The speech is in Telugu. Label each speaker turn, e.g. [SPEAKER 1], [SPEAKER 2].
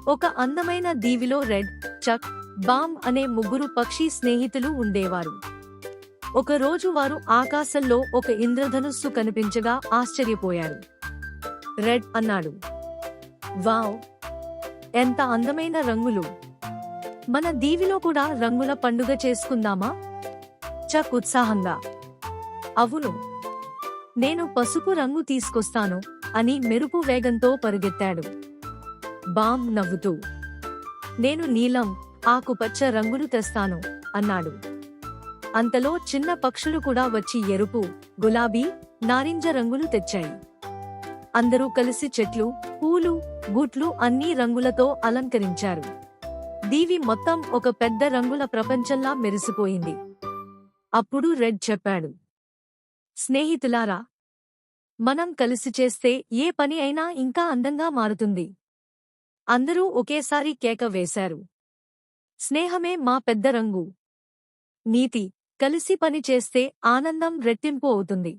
[SPEAKER 1] ఒక అందమైన దీవిలో రెడ్, చక్, బామ్ అనే ముగ్గురు పక్షి స్నేహితులు ఉండేవారు. ఒకరోజు వారు ఆకాశంలో ఒక ఇంద్రధనుస్సు కనిపించగా ఆశ్చర్యపోయారు. రెడ్ అన్నాడు, వావ్! ఎంత అందమైన రంగులు! మన దీవిలో కూడా రంగుల పండుగ చేసుకుందామా? చక్ ఉత్సాహంగా, అవును, నేను పసుపు రంగు తీసుకొస్తాను అని మెరుపు వేగంతో పరుగెత్తాడు. బామ్ నవ్వుతూ, నేను నీలం, ఆకుపచ్చ రంగులు తెస్తాను అన్నాడు. అంతలో చిన్న పక్షులు కూడా వచ్చి ఎరుపు, గులాబీ, నారింజ రంగులు తెచ్చాయి. అందరూ కలిసి చెట్లు, పూలు, బూట్లు అన్ని రంగులతో అలంకరించారు. దీవి మొత్తం ఒక పెద్ద రంగుల ప్రపంచంలా మెరిసిపోయింది. అప్పుడు రెడ్ చెప్పాడు, స్నేహితులారా, మనం కలిసి చేస్తే ఏ పని అయినా ఇంకా అందంగా మారుతుంది. అందరూ ఒకేసారి కేక వేశారు. స్నేహమే మా పెద్ద రంగు. నీతి: కలిసి పని చేస్తే ఆనందం రెట్టింపు అవుతుంది.